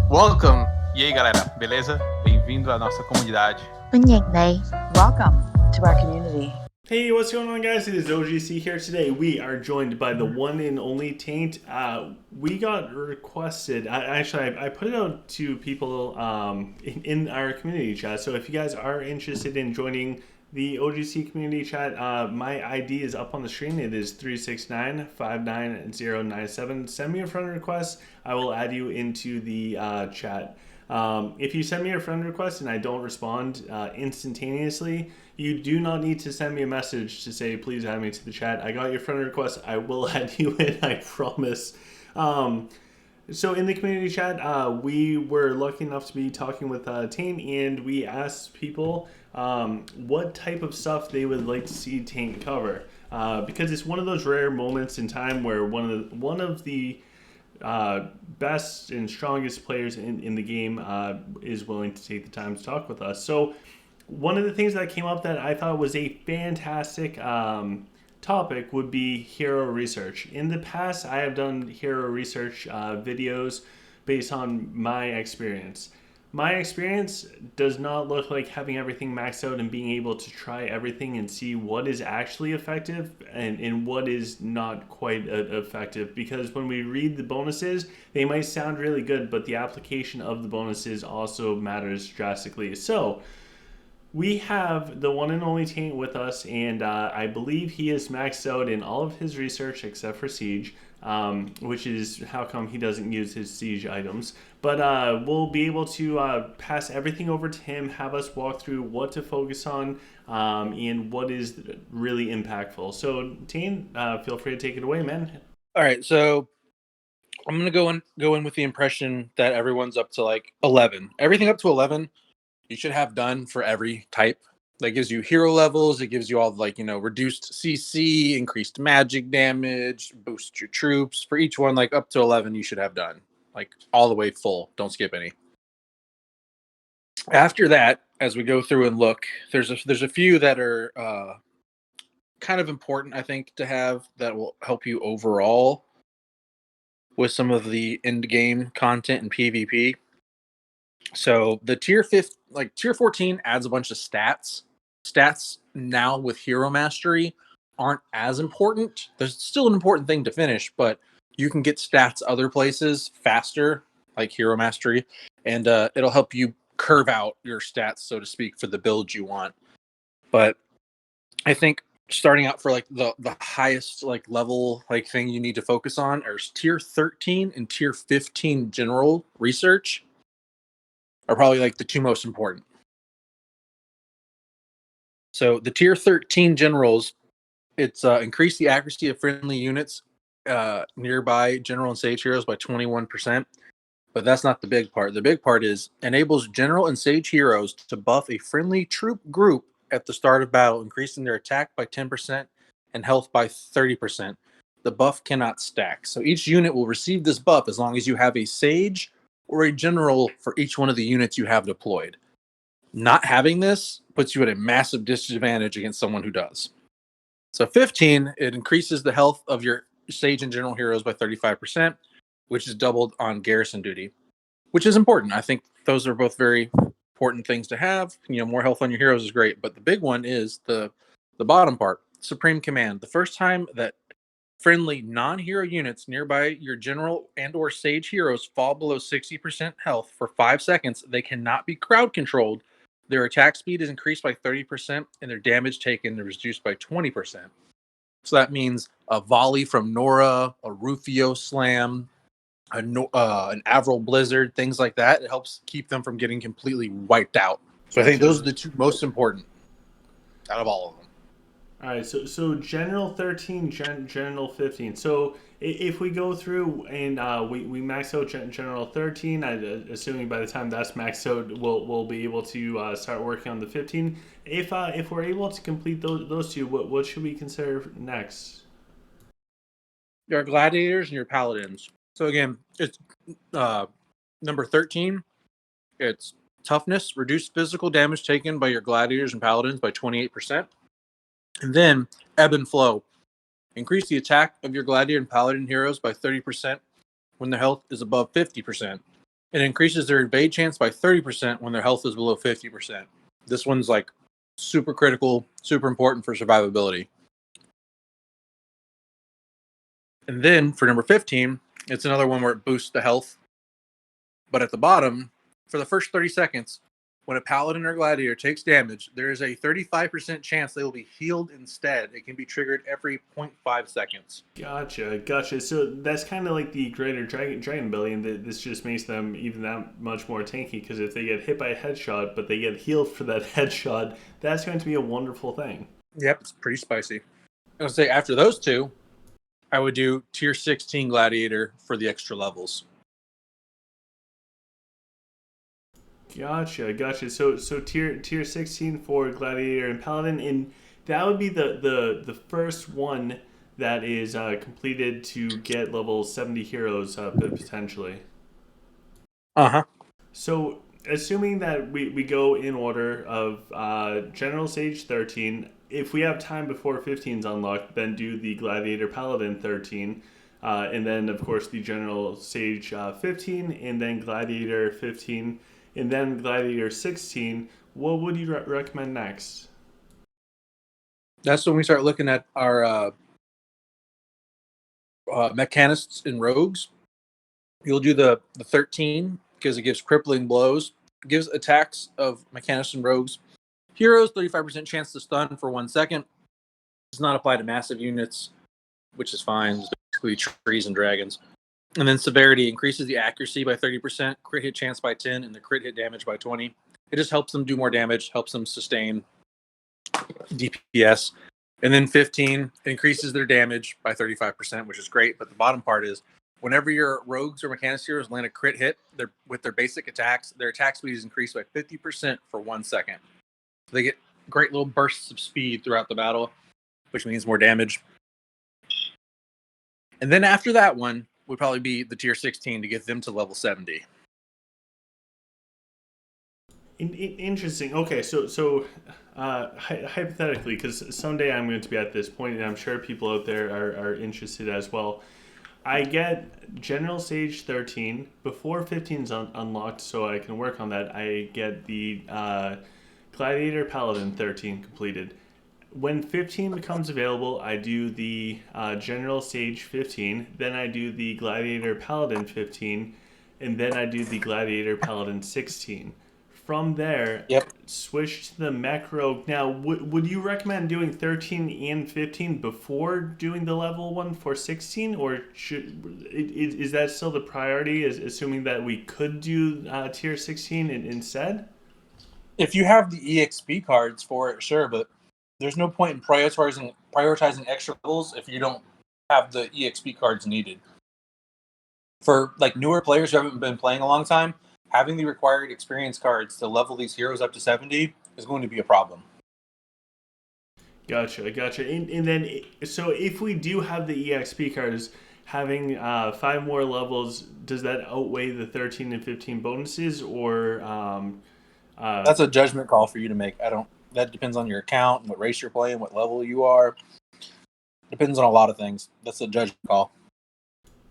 Welcome! E aí, galera, beleza? Bem-vindo à nossa comunidade. Welcome to our community. Hey, what's going on, guys? It is OGC here today. We are joined by the one and only Taint. We got requested. I put it out to people in our community chat. So if you guys are interested in joining the OGC community chat, my ID is up on the screen. It is 369-59097. Send me a friend request. I will add you into the chat. If you send me a friend request and I don't respond instantaneously, you do not need to send me a message to say, please add me to the chat. I got your friend request. I will add you in, I promise. So in the community chat, we were lucky enough to be talking with Taint, and we asked people what type of stuff they would like to see Taint cover. Because it's one of those rare moments in time where one of the best and strongest players in the game is willing to take the time to talk with us. So one of the things that came up that I thought was a fantastic topic would be hero research. In the past, I have done hero research videos based on my experience. My experience does not look like having everything maxed out and being able to try everything and see what is actually effective and what is not quite effective. Because when we read the bonuses, they might sound really good, but the application of the bonuses also matters drastically. So we have the one and only Taint with us, and I believe he is maxed out in all of his research except for Siege, which is how come he doesn't use his Siege items. But we'll be able to pass everything over to him, have us walk through what to focus on, and what is really impactful. So, Taint, feel free to take it away, man. All right, so I'm gonna go in with the impression that everyone's up to like 11. Everything up to 11 you should have done for every type. That gives you hero levels. It gives you all reduced CC, increased magic damage, boost your troops. For each one, like up to 11, you should have done like all the way full. Don't skip any. After that, as we go through and look, there's a few that are kind of important, I think, to have that will help you overall with some of the end game content and PvP. So the tier 14 adds a bunch of stats. Stats now with hero mastery aren't as important. There's still an important thing to finish, but you can get stats other places faster, like hero mastery, and it'll help you curve out your stats, so to speak, for the build you want. But I think starting out for like the highest like level like thing you need to focus on are tier 13 and tier 15 general research are probably like the two most important. So the tier 13 generals, it's increased the accuracy of friendly units nearby general and sage heroes by 21%. But that's not the big part. The big part is enables general and sage heroes to buff a friendly troop group at the start of battle, increasing their attack by 10% and health by 30%. The buff cannot stack. So each unit will receive this buff as long as you have a sage or a general for each one of the units you have deployed. Not having this puts you at a massive disadvantage against someone who does. So 15, it increases the health of your sage and general heroes by 35%, which is doubled on garrison duty, which is important. I think those are both very important things to have. More health on your heroes is great, but the big one is the bottom part, Supreme Command. The first time that friendly non-hero units nearby your general and or sage heroes fall below 60% health for 5 seconds, they cannot be crowd controlled. Their attack speed is increased by 30% and their damage taken is reduced by 20%. So that means a volley from Nora, a Rufio slam, an Avril Blizzard, things like that. It helps keep them from getting completely wiped out. So I think those are the two most important out of all of them. All right, so General 13, General 15. So if we go through and we max out General 13, assuming by the time that's maxed out, we'll be able to start working on the 15. If we're able to complete those two, what should we consider next? Your gladiators and your paladins. So again, it's number 13. It's toughness, reduced physical damage taken by your gladiators and paladins by 28%. And then ebb and flow. Increase the attack of your gladiator and paladin heroes by 30% when their health is above 50%. It increases their evade chance by 30% when their health is below 50%. This one's like super critical, super important for survivability. And then for number 15, it's another one where it boosts the health. But at the bottom, for the first 30 seconds, when a paladin or gladiator takes damage, there is a 35% chance they will be healed instead. It can be triggered every 0.5 seconds. Gotcha. So that's kind of like the greater dragon belly, and this just makes them even that much more tanky, because if they get hit by a headshot, but they get healed for that headshot, that's going to be a wonderful thing. Yep, it's pretty spicy. I would say after those two, I would do tier 16 gladiator for the extra levels. Gotcha. So tier 16 for gladiator and paladin, and that would be the first one that is completed to get level 70 heroes potentially. So assuming that we go in order of general sage 13, if we have time before 15 is unlocked, then do the gladiator paladin 13. And then, of course, the general sage 15, and then gladiator 15, and then gladiator 16. What would you recommend next? That's when we start looking at our mechanists and rogues. You'll do the 13 because it gives crippling blows. It gives attacks of mechanists and rogues. Heroes, 35% chance to stun for 1 second. Does not apply to massive units, which is fine. It's basically trees and dragons. And then severity increases the accuracy by 30%, crit hit chance by 10, and the crit hit damage by 20. It just helps them do more damage, helps them sustain DPS. And then 15 increases their damage by 35%, which is great. But the bottom part is whenever your rogues or mechanics heroes land a crit hit with their basic attacks, their attack speed is increased by 50% for 1 second. So they get great little bursts of speed throughout the battle, which means more damage. And then after that one would probably be the tier 16 to get them to level 70. Interesting. Okay, so hypothetically, because someday I'm going to be at this point, and I'm sure people out there are interested as well. I get general stage 13 before 15 is unlocked, so I can work on that. I get the gladiator paladin 13 completed. When 15 becomes available, I do the general stage 15, then I do the gladiator paladin 15, and then I do the gladiator paladin 16. From there, switch to the mech rogue. Now, would you recommend doing 13 and 15 before doing the level one for 16, or is that still the priority? Assuming that we could do tier 16 instead. If you have the EXP cards for it, sure, but there's no point in prioritizing extra levels if you don't have the EXP cards needed. For like newer players who haven't been playing a long time, having the required experience cards to level these heroes up to 70 is going to be a problem. Gotcha. And then, so if we do have the EXP cards, having 5 more levels, does that outweigh the 13 and 15 bonuses, or? That's a judgment call for you to make. That depends on your account and what race you're playing, what level you are. Depends on a lot of things. That's a judgment call.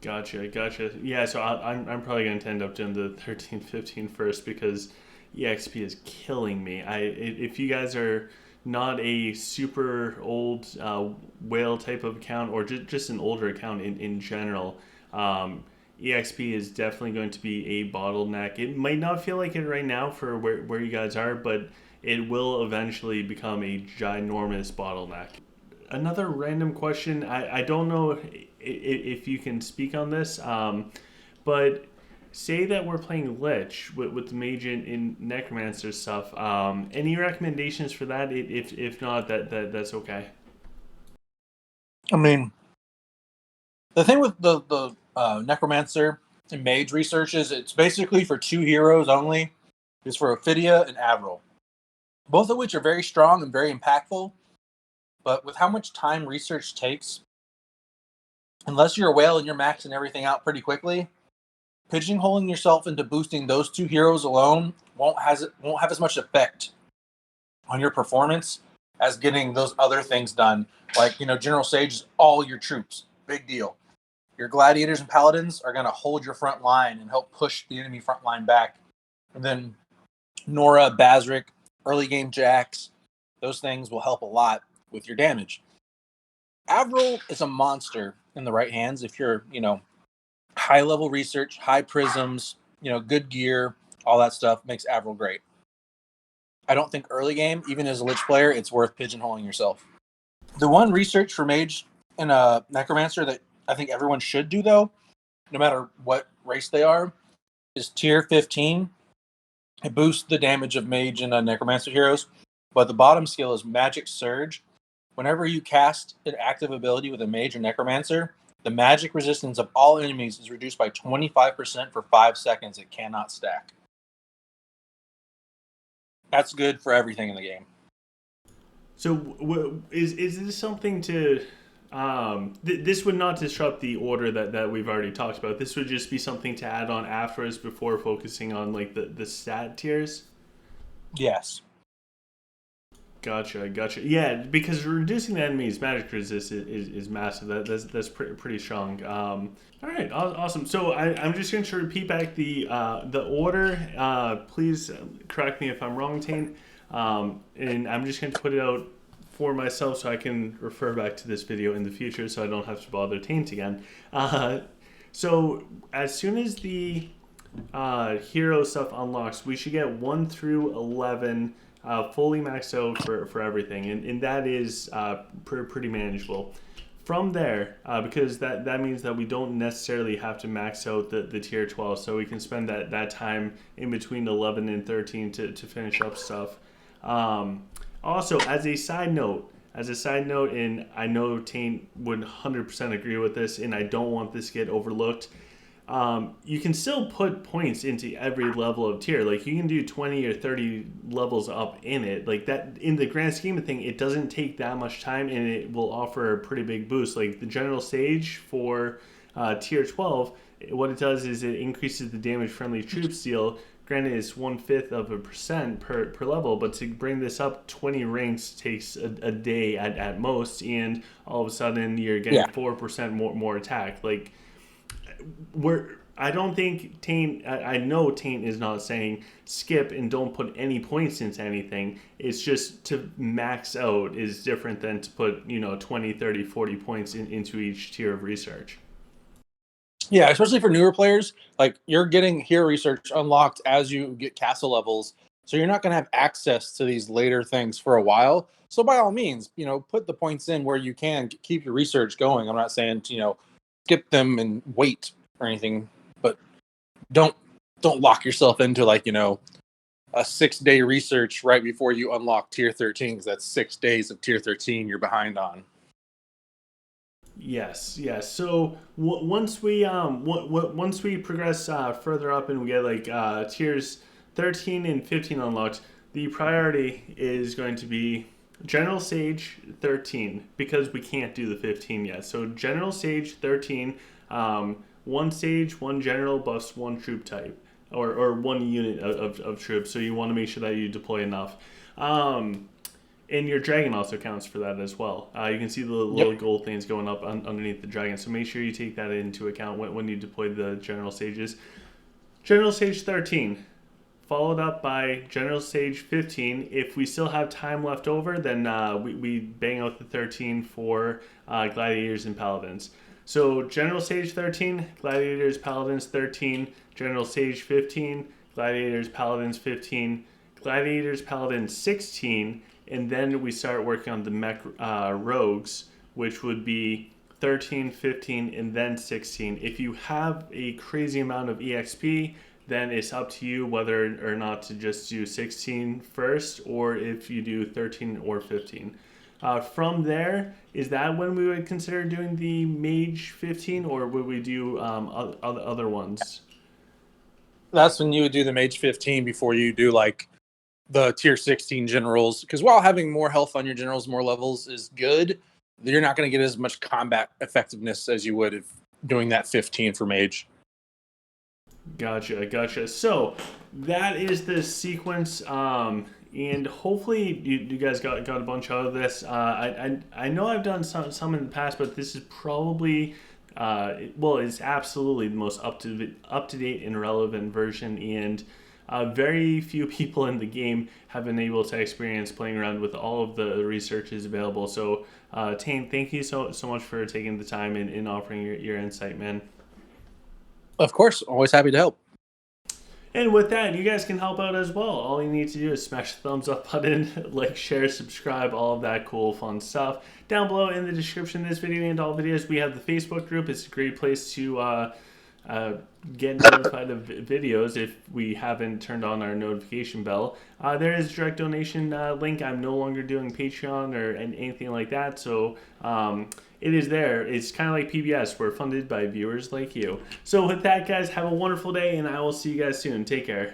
Gotcha. Yeah, so I'm probably going to end up doing the 13, 15 first, because EXP is killing me. If you guys are not a super old whale type of account, or just an older account in general, EXP is definitely going to be a bottleneck. It might not feel like it right now for where you guys are, but it will eventually become a ginormous bottleneck. Another random question. I don't know if you can speak on this, but say that we're playing Lich with the Mage and Necromancer stuff. Any recommendations for that? If not, that's okay. I mean, the thing with the Necromancer and Mage research is it's basically for 2 heroes only. It's for Ophidia and Avril, both of which are very strong and very impactful. But with how much time research takes, unless you're a whale and you're maxing everything out pretty quickly, pigeonholing yourself into boosting those 2 heroes alone won't have as much effect on your performance as getting those other things done. Like, General Sage is all your troops. Big deal. Your gladiators and paladins are going to hold your front line and help push the enemy front line back. And then Nora, Bazric, early game jacks, those things will help a lot with your damage. Avril is a monster in the right hands if you're, high level research, high prisms, good gear, all that stuff makes Avril great. I don't think early game, even as a Lich player, it's worth pigeonholing yourself. The one research for Mage and a Necromancer that I think everyone should do, though, no matter what race they are, is tier 15. It boosts the damage of Mage and Necromancer heroes, but the bottom skill is Magic Surge. Whenever you cast an active ability with a Mage or Necromancer, the magic resistance of all enemies is reduced by 25% for 5 seconds. It cannot stack. That's good for everything in the game. So is this something to... this would not disrupt the order that we've already talked about. This would just be something to add on afterwards before focusing on like the stat tiers? Yes. Gotcha. Yeah, because reducing the enemy's magic resist is massive. That's pretty strong. All right, awesome. So I'm just going to repeat back the order. Please correct me if I'm wrong, Taint. And I'm just going to put it out for myself so I can refer back to this video in the future so I don't have to bother Taint again. So as soon as the hero stuff unlocks, we should get 1 through 11 fully maxed out for everything, and that is pretty manageable. From there, because that means that we don't necessarily have to max out the tier 12, so we can spend that time in between 11 and 13 to finish up stuff. Also, as a side note, and I know Taint would 100% agree with this, and I don't want this to get overlooked, you can still put points into every level of tier. Like, you can do 20 or 30 levels up in it. Like, that, in the grand scheme of things, it doesn't take that much time, and it will offer a pretty big boost. Like, the general stage for tier 12, what it does is it increases the damage friendly troops deal. Granted, it's 0.1% per level, but to bring this up 20 ranks takes a day at most, and all of a sudden you're getting 4% more attack. Like, I don't think Taint, I know Taint is not saying skip and don't put any points into anything. It's just to max out is different than to put 20, 30, 40 points into each tier of research. Yeah, especially for newer players, like, you're getting hero research unlocked as you get castle levels, so you're not going to have access to these later things for a while. So by all means, put the points in where you can, keep your research going. I'm not saying skip them and wait or anything, but don't lock yourself into like a 6-day research right before you unlock tier 13, because that's 6 days of tier 13 you're behind on. Yes. So once we progress further up and we get like tiers 13 and 15 unlocked, the priority is going to be General Sage 13, because we can't do the 15 yet. So General Sage 13, 1 sage, 1 general buffs 1 troop type, or 1 unit of troops. So you want to make sure that you deploy enough. And your dragon also counts for that as well. You can see the little gold things going up underneath the dragon. So make sure you take that into account when you deploy the General Sages. General Sage 13, followed up by General Sage 15. If we still have time left over, then we bang out the 13 for Gladiators and Paladins. So General Sage 13, Gladiators, Paladins 13, General Sage 15, Gladiators, Paladins 15, Gladiators, Paladins 16, and then we start working on the mech rogues, which would be 13, 15, and then 16. If you have a crazy amount of EXP, then it's up to you whether or not to just do 16 first, or if you do 13 or 15. From there, is that when we would consider doing the Mage 15, or would we do other ones? That's when you would do the Mage 15 before you do like the tier 16 generals, because while having more health on your generals, more levels is good, you're not going to get as much combat effectiveness as you would if doing that 15 for Mage. Gotcha. So that is the sequence, and hopefully you guys got a bunch out of this. I know I've done some in the past, but this is probably well, it's absolutely the most up to date and relevant version, and very few people in the game have been able to experience playing around with all of the researches available. So, Taint, thank you so much for taking the time and offering your insight, man. Of course, always happy to help. And with that, you guys can help out as well. All you need to do is smash the thumbs up button, like, share, subscribe, all of that cool, fun stuff. Down below in the description of this video and all videos, we have the Facebook group. It's a great place to get notified of videos if we haven't turned on our notification bell. There is a direct donation link. I'm no longer doing Patreon or anything like that, so it is there. It's kind of like PBS. We're funded by viewers like you. So with that, guys, have a wonderful day, and I will see you guys soon. Take care.